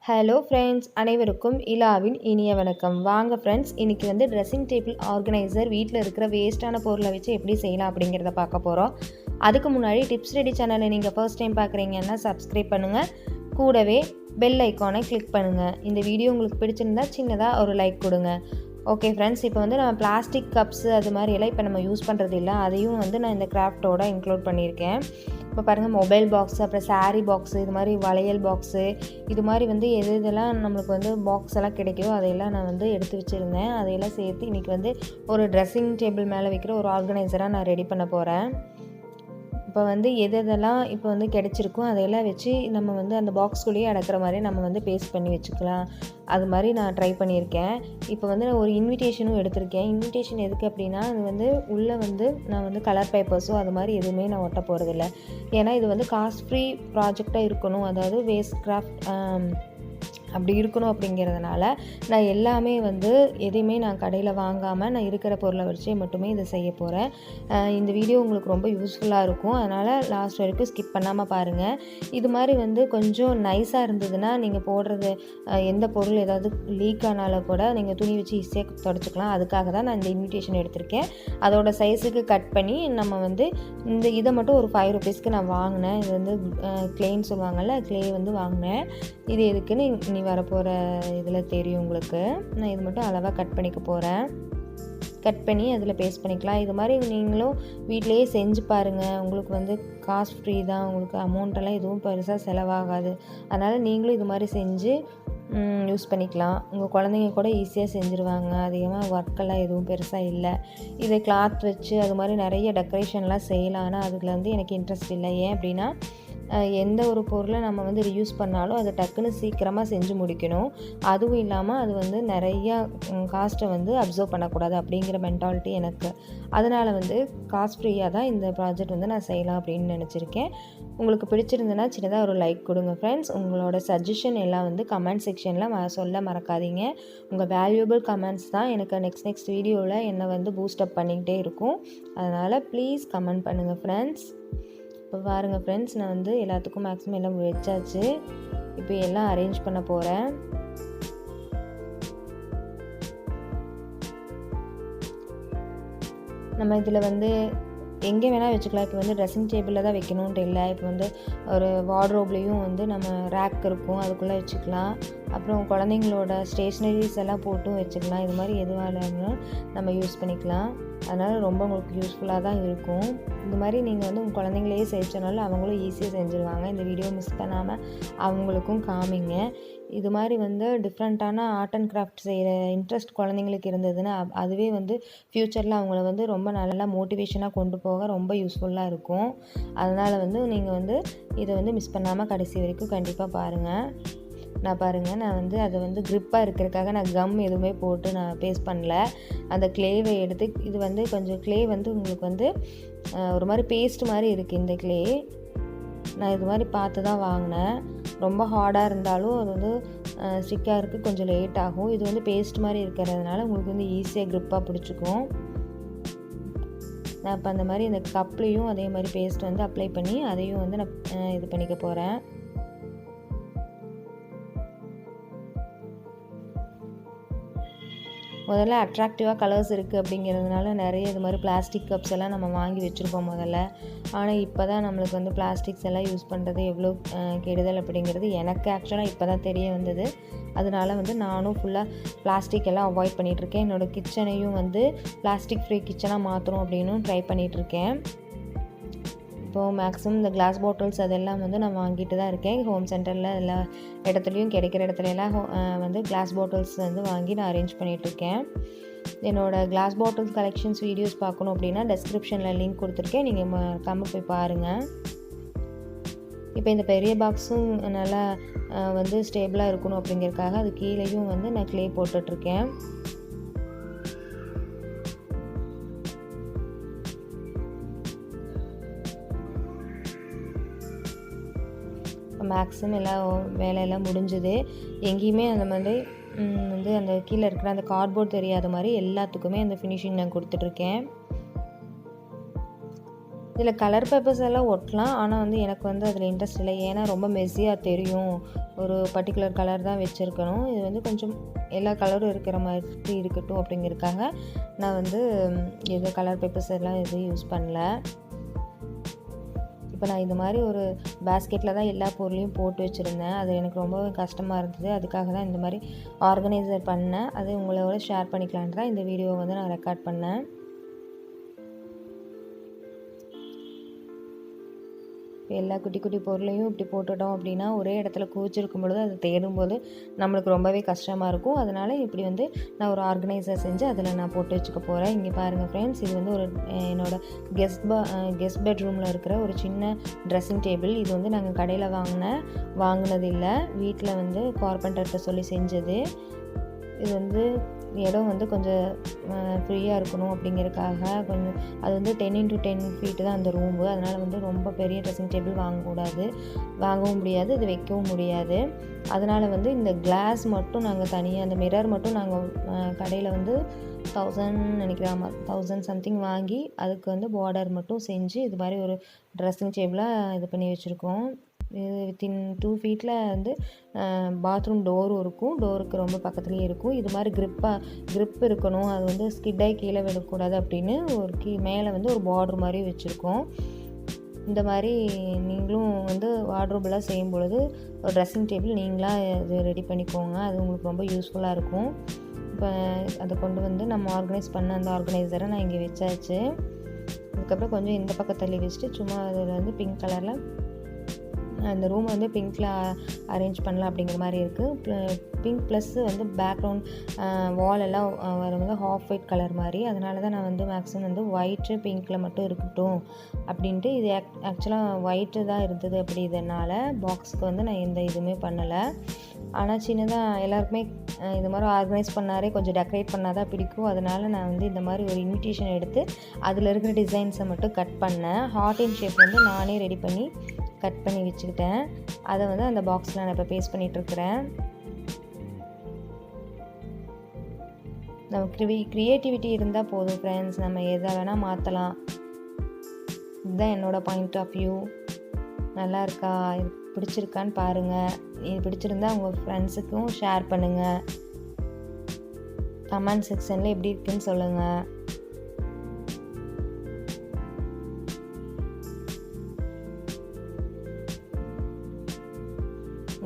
Hello friends, அனைவருக்கும் இலாவின் இனிய வணக்கம். வாங்க ஃப்ரெண்ட்ஸ், இன்றைக்கி வந்து ட்ரெஸ்ஸிங் டேபிள் ஆர்கனைசர் வீட்டில் இருக்கிற வேஸ்ட்டான பொருளை வச்சு எப்படி செய்யலாம் அப்படிங்கிறத பார்க்க போகிறோம். அதுக்கு முன்னாடி டிப்ஸ் ரெடி சேனலை நீங்கள் ஃபர்ஸ்ட் டைம் பார்க்குறீங்கன்னா சப்ஸ்கிரைப் பண்ணுங்கள். கூடவே பெல் ஐக்கானை கிளிக் பண்ணுங்கள். இந்த வீடியோ உங்களுக்கு பிடிச்சிருந்தா சின்னதாக ஒரு லைக் கொடுங்க. ஓகே ஃப்ரெண்ட்ஸ், இப்போ வந்து நம்ம பிளாஸ்டிக் கப்ஸு அது மாதிரி எல்லாம் இப்போ நம்ம யூஸ் பண்ணுறது இல்லை. அதையும் வந்து நான் இந்த கிராஃப்டோட இன்க்ளூட் பண்ணியிருக்கேன். இப்போ பாருங்கள், மொபைல் பாக்ஸு, அப்புறம் சாரீ பாக்ஸு, இது மாதிரி வளையல் பாக்ஸு, இது மாதிரி வந்து இதெல்லாம் நம்மளுக்கு வந்து பாக்ஸ் எல்லாம் கிடைக்குதோ அதையெல்லாம் நான் வந்து எடுத்து வச்சுருந்தேன். அதையெல்லாம் சேர்த்து இன்றைக்கி வந்து ஒரு ட்ரெஸ்ஸிங் டேபிள் மேலே வைக்கிற ஒரு ஆர்கனைசராக நான் ரெடி பண்ண போகிறேன். இப்போ வந்து எதெல்லாம் இப்போ வந்து கிடச்சிருக்கோ அதையெல்லாம் வச்சு நம்ம வந்து அந்த பாக்ஸ்குள்ளேயே அடக்கிற மாதிரி நம்ம வந்து பேஸ்ட் பண்ணி வச்சுக்கலாம். அது மாதிரி நான் ட்ரை பண்ணியிருக்கேன். இப்போ வந்து நான் ஒரு இன்விடேஷனும் எடுத்திருக்கேன். இன்விடேஷன் எதுக்கு அப்படின்னா, அது வந்து உள்ளே வந்து நான் வந்து கலர் பேப்பர்ஸோ அது மாதிரி எதுவுமே நான் ஒட்ட போகிறதில்ல. ஏன்னா இது வந்து காஸ்ட் ஃப்ரீ ப்ராஜெக்டாக இருக்கணும், அதாவது வேஸ்ட் கிராஃப்ட் அப்படி இருக்கணும். அப்படிங்கிறதுனால நான் எல்லாமே வந்து எதையுமே நான் கடையில் வாங்காமல் நான் இருக்கிற பொருளை வச்சே மட்டுமே இதை செய்ய போகிறேன். இந்த வீடியோ உங்களுக்கு ரொம்ப யூஸ்ஃபுல்லாக இருக்கும், அதனால் லாஸ்ட் வரைக்கும் ஸ்கிப் பண்ணாமல் பாருங்கள். இது மாதிரி வந்து கொஞ்சம் நைஸாக இருந்ததுன்னா நீங்கள் போடுறது எந்த பொருள் ஏதாவது லீக் ஆனாலும் கூட நீங்கள் துணி வச்சு ஈஸியாக தொடச்சிக்கலாம். அதுக்காக தான் நான் இந்த இன்விடேஷன் எடுத்திருக்கேன். அதோட சைஸுக்கு கட் பண்ணி நம்ம வந்து இதை மட்டும் ஒரு 5 ரூபீஸ்க்கு நான் வாங்கினேன். இது வந்து க்ளேன்னு சொல்லுவாங்கள்ல, க்ளே வந்து வாங்கினேன். இது எதுக்குன்னு இனி வரப்போகிற இதில் தெரியும் உங்களுக்கு. நான் இது மட்டும் அளவாக கட் பண்ணிக்க போகிறேன். கட் பண்ணி அதில் பேஸ்ட் பண்ணிக்கலாம். இது மாதிரி நீங்களும் வீட்டிலையே செஞ்சு பாருங்கள். உங்களுக்கு வந்து காஸ்ட் ஃப்ரீ தான், உங்களுக்கு அமௌண்ட்டெல்லாம் எதுவும் பெருசாக செலவாகாது. அதனால் நீங்களும் இது மாதிரி செஞ்சு யூஸ் பண்ணிக்கலாம். உங்கள் குழந்தைங்க கூட ஈஸியாக செஞ்சுருவாங்க. அதிகமாக ஒர்க்கெல்லாம் எதுவும் பெருசாக இல்லை. இதை கிளாத் வச்சு அது மாதிரி நிறைய டெக்கரேஷன்லாம் செய்யலாம். ஆனால் அதில் வந்து எனக்கு இன்ட்ரெஸ்ட் இல்லை. ஏன் அப்படின்னா, எந்த ஒரு பொருளை நம்ம வந்து ரியூஸ் பண்ணாலும் அதை டக்குன்னு சீக்கிரமாக செஞ்சு முடிக்கணும். அதுவும் இல்லாமல் அது வந்து நிறையா காஸ்ட்டை வந்து அப்சர்வ் பண்ணக்கூடாது அப்படிங்கிற மென்டாலிட்டி எனக்கு. அதனால் வந்து காஸ்ட் ஃப்ரீயாக தான் இந்த ப்ராஜெக்ட் வந்து நான் செய்யலாம் அப்படின்னு நினச்சிருக்கேன். உங்களுக்கு பிடிச்சிருந்ததுன்னா சின்னதாக ஒரு லைக் கொடுங்க ஃப்ரெண்ட்ஸ். உங்களோட சஜஷன் எல்லாம் வந்து கமெண்ட் செக்ஷனில் சொல்ல மறக்காதீங்க. உங்கள் வேல்யூபிள் கமெண்ட்ஸ் தான் எனக்கு நெக்ஸ்ட் வீடியோவில் என்னை வந்து பூஸ்டப் பண்ணிக்கிட்டே இருக்கும். அதனால் ப்ளீஸ் கமெண்ட் பண்ணுங்கள் ஃப்ரெண்ட்ஸ். இப்போ பாருங்கள் ஃப்ரெண்ட்ஸ், நான் வந்து எல்லாத்துக்கும் மேக்ஸிமம் எல்லாம் வச்சாச்சு. இப்போ எல்லாம் அரேஞ்ச் பண்ண போகிறேன். நம்ம இதில் வந்து எங்கே வேணால் வச்சுக்கலாம். இப்போ வந்து ட்ரெஸ்ஸிங் டேபிளில் தான் வைக்கணுன்ட்டு இல்லை. இப்போ வந்து ஒரு வார்ட்ரோப்லேயும் வந்து நம்ம ரேக் இருக்கும், அதுக்குள்ளே வச்சுக்கலாம். அப்புறம் குழந்தைங்களோட ஸ்டேஷ்னரிஸ் எல்லாம் போட்டும் வச்சுக்கலாம். இது மாதிரி எதுவாக நம்ம யூஸ் பண்ணிக்கலாம். அதனால் ரொம்ப உங்களுக்கு யூஸ்ஃபுல்லாக தான் இருக்கும். இந்த மாதிரி நீங்கள் வந்து உங்கள் குழந்தைங்களையே செஞ்சனாலும் அவங்களும் ஈஸியாக செஞ்சுருவாங்க. இந்த வீடியோ மிஸ் பண்ணாமல் அவங்களுக்கும் காமிங்க. இது மாதிரி வந்து டிஃப்ரெண்ட்டான ஆர்ட் அண்ட் கிராஃப்ட் செய்கிற இன்ட்ரெஸ்ட் குழந்தைங்களுக்கு இருந்ததுன்னா அதுவே வந்து ஃப்யூச்சரில் அவங்கள வந்து ரொம்ப நல்லா மோட்டிவேஷனாக கொண்டு போக ரொம்ப யூஸ்ஃபுல்லாக இருக்கும். அதனால் வந்து நீங்கள் வந்து இதை வந்து மிஸ் பண்ணாமல் கடைசி வரைக்கும் கண்டிப்பாக பாருங்கள். நான் வந்து அதை வந்து க்ரிப்பாக இருக்கிறதுக்காக நான் கம் எதுவுமே போட்டு நான் பேஸ்ட் பண்ணல. அந்த க்ளேவை எடுத்து, இது வந்து கொஞ்சம் க்ளே வந்து உங்களுக்கு வந்து ஒரு மாதிரி பேஸ்ட் மாதிரி இருக்குது. இந்த க்ளே நான் இது மாதிரி பார்த்து தான் வாங்கினேன். ரொம்ப ஹார்டாக இருந்தாலும் அது வந்து ஸ்டிக்காக இருக்குது, கொஞ்சம் லேட் ஆகும். இது வந்து பேஸ்ட் மாதிரி இருக்கிறதுனால உங்களுக்கு வந்து ஈஸியாக க்ரிப்பாக பிடிச்சிக்கும். நான் இப்போ அந்த மாதிரி இந்த கப்லேயும் அதே மாதிரி பேஸ்ட் வந்து அப்ளை பண்ணி அதையும் வந்து நான் இது பண்ணிக்க போகிறேன். முதல்ல அட்ராக்டிவாக கலர்ஸ் இருக்குது அப்படிங்கிறதுனால நிறைய இது மாதிரி பிளாஸ்டிக் கப்ஸ் எல்லாம் நம்ம வாங்கி வச்சுருப்போம் முதல்ல. ஆனால் இப்போ தான் நம்மளுக்கு வந்து பிளாஸ்டிக்ஸ் எல்லாம் யூஸ் பண்ணுறது எவ்வளோ கெடுதல் அப்படிங்கிறது எனக்கு ஆக்சுவலாக இப்போ தான் தெரிய வந்தது. அதனால வந்து நானும் ஃபுல்லாக பிளாஸ்டிக் எல்லாம் அவாய்ட் பண்ணிகிட்ருக்கேன். என்னோடய கிச்சனையும் வந்து பிளாஸ்டிக் ஃப்ரீ கிச்சனாக மாற்றணும் அப்படின்னு ட்ரை பண்ணிகிட்ருக்கேன். இப்போது மேக்ஸிமம் இந்த கிளாஸ் பாட்டில்ஸ் அதெல்லாம் வந்து நான் வாங்கிட்டு தான் இருக்கேன். ஹோம் சென்டரில் எல்லா இடத்துலையும் கிடைக்கிற இடத்துலலாம் வந்து கிளாஸ் பாட்டில்ஸ் வந்து வாங்கி நான் அரேஞ்ச் பண்ணிகிட்ருக்கேன். என்னோடய கிளாஸ் பாட்டில்ஸ் கலெக்ஷன்ஸ் வீடியோஸ் பார்க்கணும் அப்படின்னா டெஸ்கிரிப்ஷனில் லிங்க் கொடுத்துருக்கேன், நீங்கள் மறக்காமல் போய் பாருங்கள். இப்போ இந்த பெரிய பாக்ஸும் நல்லா வந்து ஸ்டேபிளாக இருக்கணும் அப்படிங்கிறதுக்காக அது கீழேயும் வந்து நான் க்ளே போட்டுட்ருக்கேன். மேக்ஸிமம் எல்லாம் வேலையெல்லாம் முடிஞ்சுது. எங்கேயுமே அந்த மாதிரி வந்து அந்த கீழே இருக்கிற அந்த கார்ட்போர்ட் தெரியாத மாதிரி எல்லாத்துக்குமே அந்த ஃபினிஷிங் நான் கொடுத்துட்ருக்கேன். இதில் கலர் பேப்பர்ஸ் எல்லாம் ஒட்டலாம். ஆனால் வந்து எனக்கு வந்து அதில் இன்ட்ரெஸ்ட் இல்லை. ஏன்னா ரொம்ப மெஸ்ஸியாக தெரியும். ஒரு பர்ட்டிகுலர் கலர் தான் வச்சுருக்கணும். இது வந்து கொஞ்சம் எல்லா கலரும் இருக்கிற மாதிரி இருக்கட்டும் அப்படிங்கிறதுக்காக நான் வந்து எதுவும் கலர் பேப்பர்ஸ் எல்லாம் எதுவும் யூஸ் பண்ணல. இப்போ நான் இந்த மாதிரி ஒரு பேஸ்கெட்டில் தான் எல்லா பொருளையும் போட்டு வச்சுருந்தேன். அது எனக்கு ரொம்பவே கஷ்டமாக இருந்தது. அதுக்காக தான் இந்த மாதிரி ஆர்கனைசர் பண்ணேன். அது உங்களோட ஷேர் பண்ணிக்கலான்னு தான் இந்த வீடியோவை வந்து நான் ரெக்கார்ட் பண்ணேன். எல்லா குட்டி குட்டி பொருளையும் இப்படி போட்டுட்டோம் அப்படின்னா ஒரே இடத்துல குவிச்சிருக்கும் பொழுது அதை தேடும்போது நம்மளுக்கு ரொம்பவே கஷ்டமாக இருக்கும். அதனால் இப்படி வந்து நான் ஒரு ஆர்கனைசர் செஞ்சு அதில் நான் போட்டு வச்சுக்க போகிறேன். இங்கே பாருங்கள் ஃப்ரெண்ட்ஸ், இது வந்து ஒரு என்னோடய கெஸ்ட் பெட்ரூமில் இருக்கிற ஒரு சின்ன ட்ரெஸ்ஸிங் டேபிள். இது வந்து நாங்கள் கடையில் வாங்கினது இல்லை, வீட்டில் வந்து கார்பெண்டர்கிட்ட சொல்லி செஞ்சது. இது வந்து இடம் வந்து கொஞ்சம் ஃப்ரீயாக இருக்கணும் அப்படிங்கிறதுக்காக கொஞ்சம் அது வந்து 10x10 ஃபீட்டு தான் அந்த ரூமு. அதனால் வந்து ரொம்ப பெரிய ட்ரெஸ்ஸிங் டேபிள் வாங்கவும் முடியாது, இது வைக்கவும் முடியாது. அதனால் வந்து இந்த கிளாஸ் மட்டும் நாங்கள் தனியாக, அந்த மிரர் மட்டும் நாங்கள் கடையில் வந்து 1000 நினைக்கிறேன், 1000 சம்திங் வாங்கி அதுக்கு வந்து பார்டர் மட்டும் செஞ்சு இது மாதிரி ஒரு ட்ரெஸ்ஸிங் டேபிளாக இது பண்ணி வச்சுருக்கோம். இது வித்தின் 2 ஃபீட்டில் வந்து பாத்ரூம் டோரும் இருக்கும். டோருக்கு ரொம்ப பக்கத்துலேயே இருக்கும். இது மாதிரி க்ரிப் இருக்கணும், அது வந்து ஸ்கிட்டாகி கீழே விடக்கூடாது அப்படின்னு ஒரு மேலே வந்து ஒரு பார்டர் மாதிரி வச்சுருக்கோம். இந்த மாதிரி நீங்களும் வந்து வார்ட்ரோபெல்லாம் செய்யும் பொழுது ஒரு ட்ரெஸ்ஸிங் டேபிள் நீங்களாக இது ரெடி பண்ணிக்கோங்க. அது உங்களுக்கு ரொம்ப யூஸ்ஃபுல்லாக இருக்கும். இப்போ அதை கொண்டு வந்து நம்ம ஆர்கனைஸ் பண்ண அந்த ஆர்கனைசரை நான் இங்கே வச்சாச்சு. அதுக்கப்புறம் கொஞ்சம் இந்த பக்கம் தள்ளி வச்சுட்டு சும்மா அதில் வந்து பிங்க் கலரில் அந்த ரூமை வந்து பிங்க்கில் அரேஞ்ச் பண்ணலாம் அப்படிங்கிற மாதிரி இருக்குது. பிங்க் ப்ளஸ் வந்து பேக்ரவுண்ட் வால் எல்லாம் வரும்போது ஆஃப் ஒயிட் கலர் மாதிரி. அதனால தான் நான் வந்து மேக்ஸிமம் வந்து ஒயிட்டு பிங்க்கில் மட்டும் இருக்கட்டும் அப்படின்ட்டு. இது ஆக்சுவலாக ஒயிட்டு தான் இருந்தது. அப்படி இதனால் பாக்ஸுக்கு வந்து நான் எந்த இதுவுமே பண்ணலை. ஆனால் சின்னதாக எல்லாருக்குமே இது மாதிரி ஆர்கனைஸ் பண்ணாரே கொஞ்சம் டெக்கரேட் பண்ணால் தான் பிடிக்கும். அதனால் நான் வந்து இந்த மாதிரி ஒரு இன்விடேஷன் எடுத்து அதில் இருக்கிற டிசைன்ஸை மட்டும் கட் பண்ணேன். ஹார்ட் அண்ட் ஷேப் வந்து நானே ரெடி பண்ணி கட் பண்ணி வச்சுக்கிட்டேன். அதை வந்து அந்த பாக்ஸில் நான் இப்போ பேஸ்ட் பண்ணிகிட்ருக்கிறேன். நம்ம க்ரியேட்டிவிட்டி இருந்தால் போதும் ஃப்ரெண்ட்ஸ், நம்ம எதை வேணால் மாற்றலாம். இதுதான் என்னோடய பாயிண்ட் ஆஃப் வியூ. நல்லா இருக்கா, இது பிடிச்சிருக்கான்னு பாருங்கள். இது பிடிச்சிருந்தா உங்கள் ஃப்ரெண்ட்ஸுக்கும் ஷேர் பண்ணுங்கள். கமெண்ட் செக்ஷனில் எப்படி இருக்குன்னு சொல்லுங்கள்.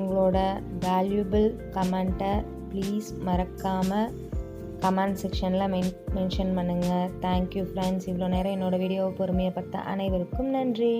உங்களோட வேல்யூபிள் கமெண்ட்டை ப்ளீஸ் மறக்காமல் கமெண்ட் செக்ஷனில் மென்ஷன் பண்ணுங்கள். Thank you friends. இவ்வளோ நேரம் என்னோடய வீடியோவை பொறுமையை பார்த்த அனைவருக்கும் நன்றி.